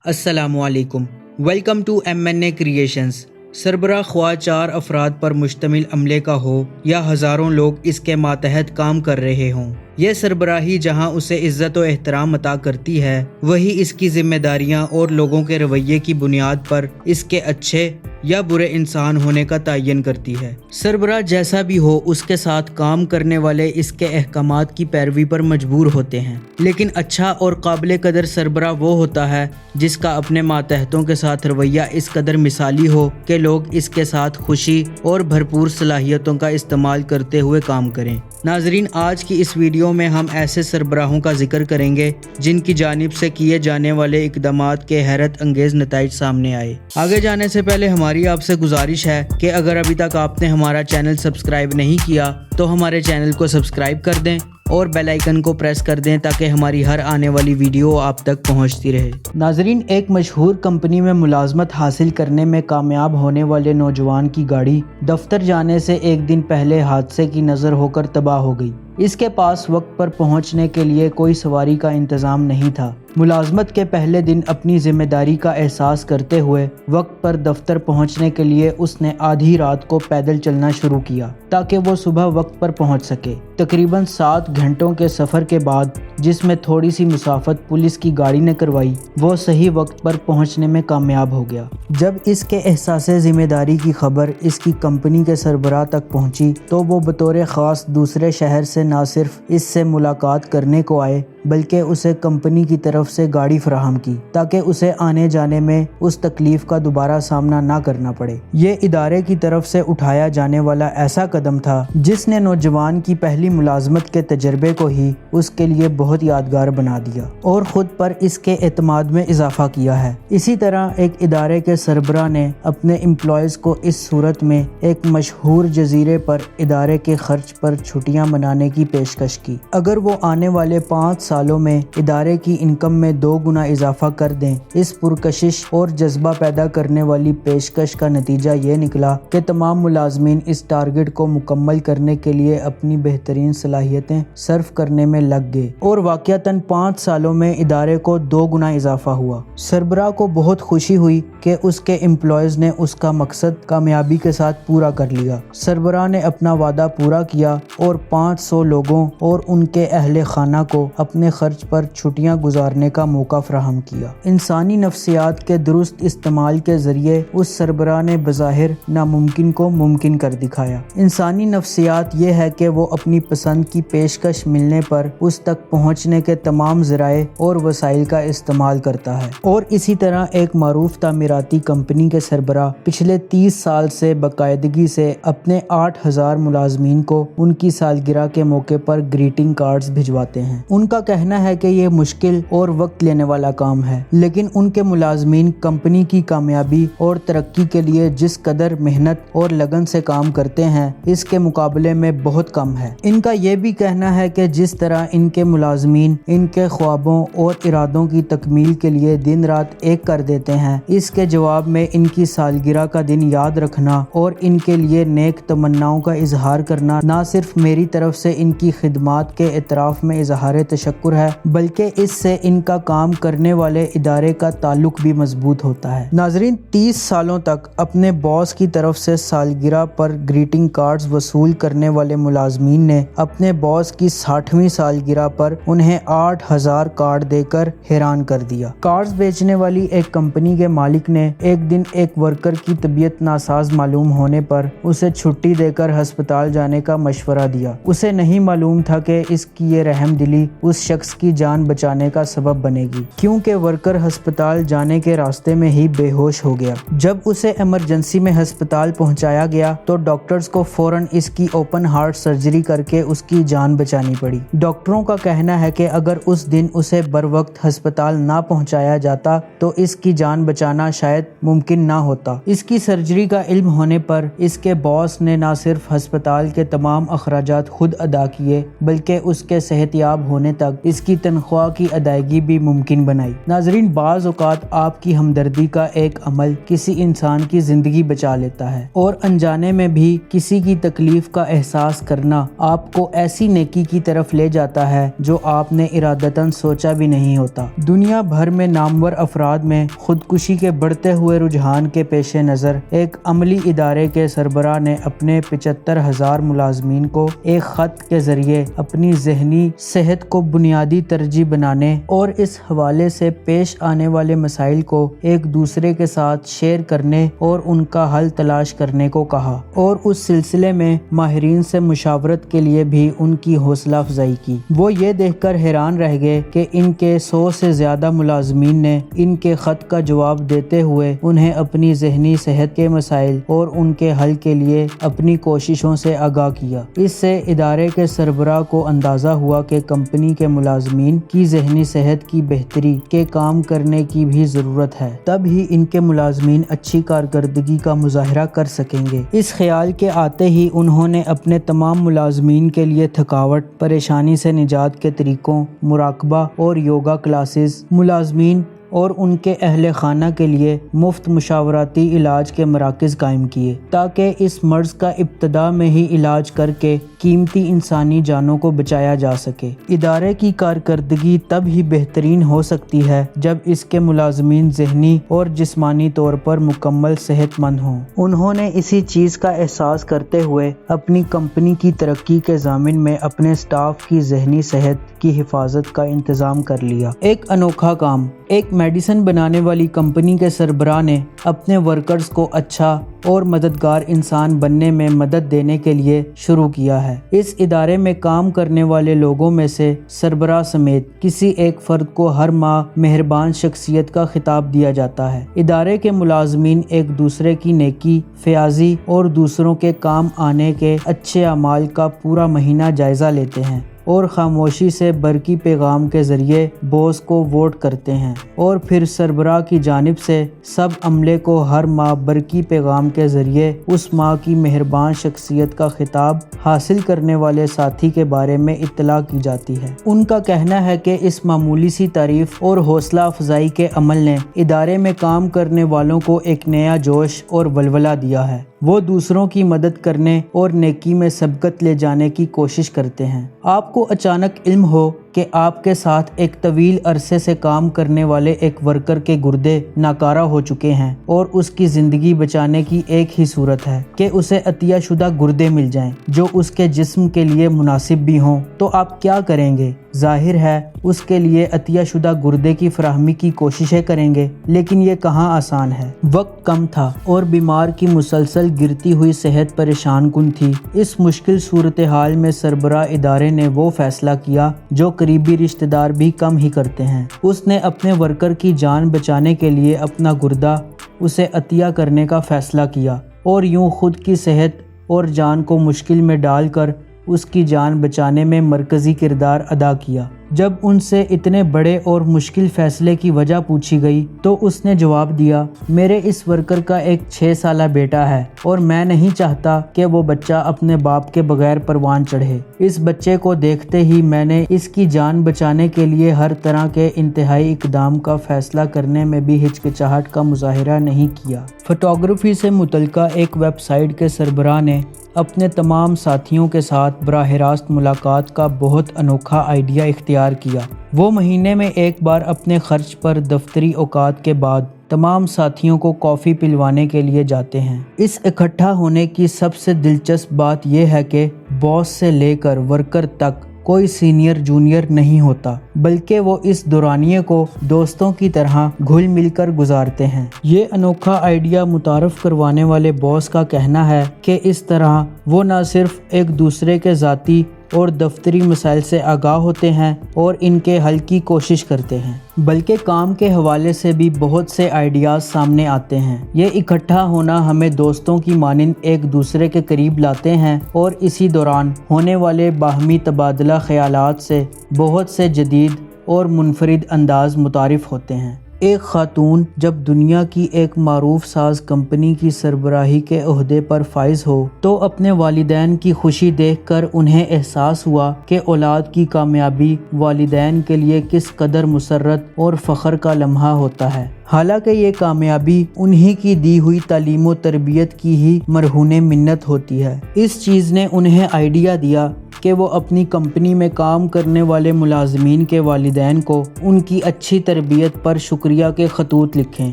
السلام علیکم، welcome to MNA creations. سربراہ خواہ 4 افراد پر مشتمل عملے کا ہو یا ہزاروں لوگ اس کے ماتحت کام کر رہے ہوں، یہ سربراہی جہاں اسے عزت و احترام عطا کرتی ہے، وہی اس کی ذمہ داریاں اور لوگوں کے رویے کی بنیاد پر اس کے اچھے یا برے انسان ہونے کا تعین کرتی ہے۔ سربراہ جیسا بھی ہو، اس کے ساتھ کام کرنے والے اس کے احکامات کی پیروی پر مجبور ہوتے ہیں، لیکن اچھا اور قابل قدر سربراہ وہ ہوتا ہے جس کا اپنے ماتحتوں کے ساتھ رویہ اس قدر مثالی ہو کہ لوگ اس کے ساتھ خوشی اور بھرپور صلاحیتوں کا استعمال کرتے ہوئے کام کریں۔ ناظرین، آج کی اس ویڈیو میں ہم ایسے سربراہوں کا ذکر کریں گے جن کی جانب سے کیے جانے والے اقدامات کے حیرت انگیز نتائج سامنے آئے۔ آگے جانے سے پہلے ہماری آپ سے گزارش ہے کہ اگر ابھی تک آپ نے ہمارا چینل سبسکرائب نہیں کیا تو ہمارے چینل کو سبسکرائب کر دیں اور بیل آئیکن کو پریس کر دیں تاکہ ہماری ہر آنے والی ویڈیو آپ تک پہنچتی رہے۔ ناظرین، ایک مشہور کمپنی میں ملازمت حاصل کرنے میں کامیاب ہونے والے نوجوان کی گاڑی دفتر جانے سے ایک دن پہلے حادثے کی نظر ہو کر تباہ ہو گئی۔ اس کے پاس وقت پر پہنچنے کے لیے کوئی سواری کا انتظام نہیں تھا۔ ملازمت کے پہلے دن اپنی ذمہ داری کا احساس کرتے ہوئے وقت پر دفتر پہنچنے کے لیے اس نے آدھی رات کو پیدل چلنا شروع کیا تاکہ وہ صبح وقت پر پہنچ سکے۔ تقریباً 7 گھنٹوں کے سفر کے بعد، جس میں تھوڑی سی مسافت پولیس کی گاڑی نے کروائی، وہ صحیح وقت پر پہنچنے میں کامیاب ہو گیا۔ جب اس کے احساس ذمہ داری کی خبر اس کی کمپنی کے سربراہ تک پہنچی تو وہ بطور خاص دوسرے شہر سے نہ صرف اس سے ملاقات کرنے کو آئے بلکہ اسے کمپنی کی طرف سے گاڑی فراہم کی تاکہ اسے آنے جانے میں اس تکلیف کا دوبارہ سامنا نہ کرنا پڑے۔ یہ ادارے کی طرف سے اٹھایا جانے والا ایسا قدم تھا جس نے نوجوان کی پہلی ملازمت کے تجربے کو ہی اس کے لیے بہت یادگار بنا دیا اور خود پر اس کے اعتماد میں اضافہ کیا ہے۔ اسی طرح ایک ادارے کے سربراہ نے اپنے امپلائیز کو اس صورت میں ایک مشہور جزیرے پر ادارے کے خرچ پر چھٹیاں منانے کی پیشکش کی اگر وہ آنے والے 5 سالوں میں ادارے کی انکم میں 2 گنا اضافہ کر دیں۔ اس پرکشش اور جذبہ پیدا کرنے والی پیشکش کا نتیجہ یہ نکلا کہ تمام ملازمین اس ٹارگٹ کو مکمل کرنے کے لیے اپنی بہترین صلاحیتیں صرف کرنے میں لگ گئے اور واقعتاً 5 سالوں میں ادارے کو 2 گنا اضافہ ہوا۔ سربراہ کو بہت خوشی ہوئی کہ اس کے امپلائیز نے اس کا مقصد کامیابی کے ساتھ پورا کر لیا۔ سربراہ نے اپنا وعدہ پورا کیا اور 500 لوگوں اور ان کے اہل خانہ کو اپنے خرچ پر چھٹیاں گزارنے کا موقع فراہم کیا۔ انسانی نفسیات کے درست استعمال کے ذریعے اس سربراہ نے بظاہر ناممکن کو ممکن کر دکھایا۔ انسانی نفسیات یہ ہے کہ وہ اپنی پسند کی پیشکش ملنے پر اس تک پہنچنے کے تمام ذرائع اور وسائل کا استعمال کرتا ہے، اور اسی طرح ایک معروف تعمیراتی کمپنی کے سربراہ پچھلے 30 سال سے باقاعدگی سے اپنے 8000 ملازمین کو ان کی سالگرہ کے موقع پر گریٹنگ کارڈز بھجواتے ہیں۔ ان کا کہنا ہے کہ یہ مشکل اور وقت لینے والا کام ہے، لیکن ان کے ملازمین کمپنی کی کامیابی اور ترقی کے لیے جس قدر محنت اور لگن سے کام کرتے ہیں اس کے مقابلے میں بہت کم ہے۔ ان کا یہ بھی کہنا ہے کہ جس طرح ان کے ملازمین ان کے خوابوں اور ارادوں کی تکمیل کے لیے دن رات ایک کر دیتے ہیں، اس کے جواب میں ان کی سالگرہ کا دن یاد رکھنا اور ان کے لیے نیک تمناؤں کا اظہار کرنا نہ صرف میری طرف سے ان کی خدمات کے اعتراف میں اظہار تشکر ہے بلکہ اس سے ان کا کام کرنے والے ادارے کا تعلق بھی مضبوط ہوتا ہے۔ ناظرین، 30 سالوں تک اپنے باس کی طرف سے سالگرہ پر گریٹنگ کارڈز وصول کرنے والے ملازمین نے اپنے باس کی 60ویں سالگرہ پر انہیں 8000 کارڈ دے کر حیران کر دیا۔ کارڈز بیچنے والی ایک کمپنی کے مالک نے ایک دن ایک ورکر کی طبیعت ناساز معلوم ہونے پر اسے چھٹی دے کر ہسپتال جانے کا مشورہ دیا۔ اسے نہیں معلوم تھا کہ اس کی یہ رحم دلی اس شخص کی جان بچانے کا سبب بنے گی، کیونکہ ورکر ہسپتال جانے کے راستے میں ہی بے ہوش ہو گیا۔ جب اسے ایمرجنسی میں ہسپتال پہنچایا گیا تو ڈاکٹرز کو فوراً اس کی اوپن ہارٹ سرجری کر کے اس کی جان بچانی پڑی۔ ڈاکٹروں کا کہنا ہے کہ اگر اس دن اسے بر وقت ہسپتال نہ پہنچایا جاتا تو اس کی جان بچانا شاید ممکن نہ ہوتا۔ اس کی سرجری کا علم ہونے پر اس کے باس نے نہ صرف ہسپتال کے تمام اخراجات خود ادا کیے بلکہ اس کے صحت یاب ہونے تک اس کی تنخواہ کی ادائیگی زندگی بھی ممکن بنائی۔ ناظرین، بعض اوقات آپ کی ہمدردی کا ایک عمل کسی انسان کی زندگی بچا لیتا ہے، اور انجانے میں بھی کسی کی تکلیف کا احساس کرنا آپ کو ایسی نیکی کی طرف لے جاتا ہے جو آپ نے ارادتاً سوچا بھی نہیں ہوتا۔ دنیا بھر میں نامور افراد میں خودکشی کے بڑھتے ہوئے رجحان کے پیش نظر ایک عملی ادارے کے سربراہ نے اپنے 75,000 ملازمین کو ایک خط کے ذریعے اپنی ذہنی صحت کو بنیادی ترجیح بنانے اور اس حوالے سے پیش آنے والے مسائل کو ایک دوسرے کے ساتھ شیئر کرنے اور ان کا حل تلاش کرنے کو کہا، اور اس سلسلے میں ماہرین سے مشاورت کے لیے بھی ان کی حوصلہ افزائی کی۔ وہ یہ دیکھ کر حیران رہ گئے کہ ان کے 100 سے زیادہ ملازمین نے ان کے خط کا جواب دیتے ہوئے انہیں اپنی ذہنی صحت کے مسائل اور ان کے حل کے لیے اپنی کوششوں سے آگاہ کیا۔ اس سے ادارے کے سربراہ کو اندازہ ہوا کہ کمپنی کے ملازمین کی ذہنی صحت کی بہتری کے کام کرنے کی بھی ضرورت ہے، تب ہی ان کے ملازمین اچھی کارکردگی کا مظاہرہ کر سکیں گے۔ اس خیال کے آتے ہی انہوں نے اپنے تمام ملازمین کے لیے تھکاوٹ، پریشانی سے نجات کے طریقوں، مراقبہ اور یوگا کلاسز، ملازمین اور ان کے اہل خانہ کے لیے مفت مشاورتی علاج کے مراکز قائم کیے، تاکہ اس مرض کا ابتدا میں ہی علاج کر کے قیمتی انسانی جانوں کو بچایا جا سکے۔ ادارے کی کارکردگی تب ہی بہترین ہو سکتی ہے جب اس کے ملازمین ذہنی اور جسمانی طور پر مکمل صحت مند ہوں۔ انہوں نے اسی چیز کا احساس کرتے ہوئے اپنی کمپنی کی ترقی کے ضامن میں اپنے سٹاف کی ذہنی صحت کی حفاظت کا انتظام کر لیا۔ ایک انوکھا کام ایک میڈیسن بنانے والی کمپنی کے سربراہ نے اپنے ورکرز کو اچھا اور مددگار انسان بننے میں مدد دینے کے لیے شروع کیا ہے۔ اس ادارے میں کام کرنے والے لوگوں میں سے سربراہ سمیت کسی ایک فرد کو ہر ماہ مہربان شخصیت کا خطاب دیا جاتا ہے۔ ادارے کے ملازمین ایک دوسرے کی نیکی، فیاضی اور دوسروں کے کام آنے کے اچھے اعمال کا پورا مہینہ جائزہ لیتے ہیں، اور خاموشی سے برقی پیغام کے ذریعے باس کو ووٹ کرتے ہیں، اور پھر سربراہ کی جانب سے سب عملے کو ہر ماہ برقی پیغام کے ذریعے اس ماہ کی مہربان شخصیت کا خطاب حاصل کرنے والے ساتھی کے بارے میں اطلاع کی جاتی ہے۔ ان کا کہنا ہے کہ اس معمولی سی تعریف اور حوصلہ افزائی کے عمل نے ادارے میں کام کرنے والوں کو ایک نیا جوش اور ولولہ دیا ہے۔ وہ دوسروں کی مدد کرنے اور نیکی میں سبقت لے جانے کی کوشش کرتے ہیں۔ آپ کو اچانک علم ہو کہ آپ کے ساتھ ایک طویل عرصے سے کام کرنے والے ایک ورکر کے گردے ناکارہ ہو چکے ہیں، اور اس کی زندگی بچانے کی ایک ہی صورت ہے کہ اسے عطیہ شدہ گردے مل جائیں جو اس کے جسم کے لیے مناسب بھی ہوں، تو آپ کیا کریں گے؟ ظاہر ہے اس کے لیے عطیہ شدہ گردے کی فراہمی کی کوششیں کریں گے، لیکن یہ کہاں آسان ہے۔ وقت کم تھا اور بیمار کی مسلسل گرتی ہوئی صحت پریشان کن تھی۔ اس مشکل صورتحال میں سربراہ ادارے نے وہ فیصلہ کیا جو قریبی رشتہ دار بھی کم ہی کرتے ہیں۔ اس نے اپنے ورکر کی جان بچانے کے لیے اپنا گردہ اسے عطیہ کرنے کا فیصلہ کیا، اور یوں خود کی صحت اور جان کو مشکل میں ڈال کر اس کی جان بچانے میں مرکزی کردار ادا کیا۔ جب ان سے اتنے بڑے اور مشکل فیصلے کی وجہ پوچھی گئی تو اس نے جواب دیا، میرے اس ورکر کا ایک 6 سالہ بیٹا ہے، اور میں نہیں چاہتا کہ وہ بچہ اپنے باپ کے بغیر پروان چڑھے۔ اس بچے کو دیکھتے ہی میں نے اس کی جان بچانے کے لیے ہر طرح کے انتہائی اقدام کا فیصلہ کرنے میں بھی ہچکچاہٹ کا مظاہرہ نہیں کیا۔ فوٹوگرافی سے متعلقہ ایک ویب سائٹ کے سربراہ نے اپنے تمام ساتھیوں کے ساتھ براہ راست ملاقات کا بہت انوکھا آئیڈیا اختیار کیا۔ وہ مہینے میں ایک بار اپنے خرچ پر دفتری اوقات کے بعد تمام ساتھیوں کو کافی پلوانے کے لیے جاتے ہیں۔ اس اکٹھا ہونے کی سب سے دلچسپ بات یہ ہے کہ باس سے لے کر ورکر تک کوئی سینئر جونیئر نہیں ہوتا، بلکہ وہ اس دورانیے کو دوستوں کی طرح گھل مل کر گزارتے ہیں۔ یہ انوکھا آئیڈیا متعارف کروانے والے باس کا کہنا ہے کہ اس طرح وہ نہ صرف ایک دوسرے کے ذاتی اور دفتری مسائل سے آگاہ ہوتے ہیں اور ان کے حل کی کوشش کرتے ہیں، بلکہ کام کے حوالے سے بھی بہت سے آئیڈیاز سامنے آتے ہیں۔ یہ اکٹھا ہونا ہمیں دوستوں کی مانند ایک دوسرے کے قریب لاتے ہیں، اور اسی دوران ہونے والے باہمی تبادلہ خیالات سے بہت سے جدید اور منفرد انداز متعارف ہوتے ہیں۔ ایک خاتون جب دنیا کی ایک معروف ساز کمپنی کی سربراہی کے عہدے پر فائز ہو تو اپنے والدین کی خوشی دیکھ کر انہیں احساس ہوا کہ اولاد کی کامیابی والدین کے لیے کس قدر مسرت اور فخر کا لمحہ ہوتا ہے۔ حالانکہ یہ کامیابی انہی کی دی ہوئی تعلیم و تربیت کی ہی مرہون منت ہوتی ہے۔ اس چیز نے انہیں آئیڈیا دیا کہ وہ اپنی کمپنی میں کام کرنے والے ملازمین کے والدین کو ان کی اچھی تربیت پر شکریہ کے خطوط لکھیں۔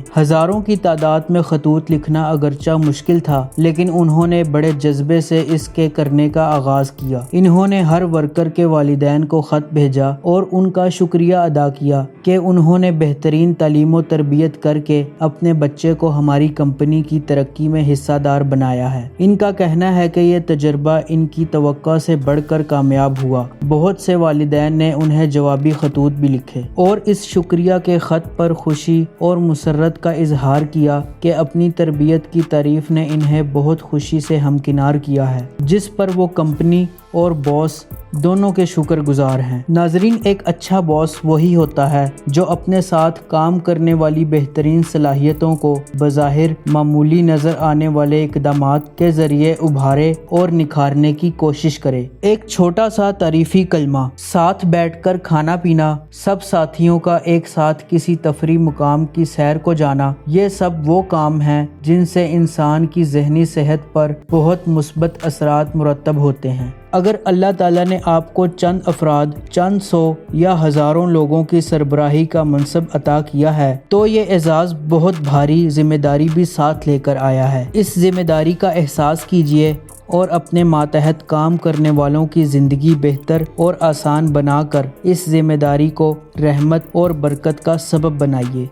ہزاروں کی تعداد میں خطوط لکھنا اگرچہ مشکل تھا، لیکن انہوں نے بڑے جذبے سے اس کے کرنے کا آغاز کیا۔ انہوں نے ہر ورکر کے والدین کو خط بھیجا اور ان کا شکریہ ادا کیا کہ انہوں نے بہترین تعلیم و تربیت کر کے اپنے بچے کو ہماری کمپنی کی ترقی میں حصہ دار بنایا ہے۔ ان کا کہنا ہے کہ یہ تجربہ ان کی توقع سے بڑھ کر کامیاب ہوا۔ بہت سے والدین نے انہیں جوابی خطوط بھی لکھے اور اس شکریہ کے خط پر خوشی اور مسرت کا اظہار کیا کہ اپنی تربیت کی تعریف نے انہیں بہت خوشی سے ہمکنار کیا ہے، جس پر وہ کمپنی اور باس دونوں کے شکر گزار ہیں۔ ناظرین، ایک اچھا باس وہی ہوتا ہے جو اپنے ساتھ کام کرنے والی بہترین صلاحیتوں کو بظاہر معمولی نظر آنے والے اقدامات کے ذریعے ابھارے اور نکھارنے کی کوشش کرے۔ ایک چھوٹا سا تعریفی کلمہ، ساتھ بیٹھ کر کھانا پینا، سب ساتھیوں کا ایک ساتھ کسی تفریح مقام کی سیر کو جانا، یہ سب وہ کام ہیں جن سے انسان کی ذہنی صحت پر بہت مثبت اثرات مرتب ہوتے ہیں۔ اگر اللہ تعالیٰ نے آپ کو چند افراد، چند سو یا ہزاروں لوگوں کی سربراہی کا منصب عطا کیا ہے تو یہ اعزاز بہت بھاری ذمہ داری بھی ساتھ لے کر آیا ہے۔ اس ذمہ داری کا احساس کیجئے اور اپنے ماتحت کام کرنے والوں کی زندگی بہتر اور آسان بنا کر اس ذمہ داری کو رحمت اور برکت کا سبب بنائیے۔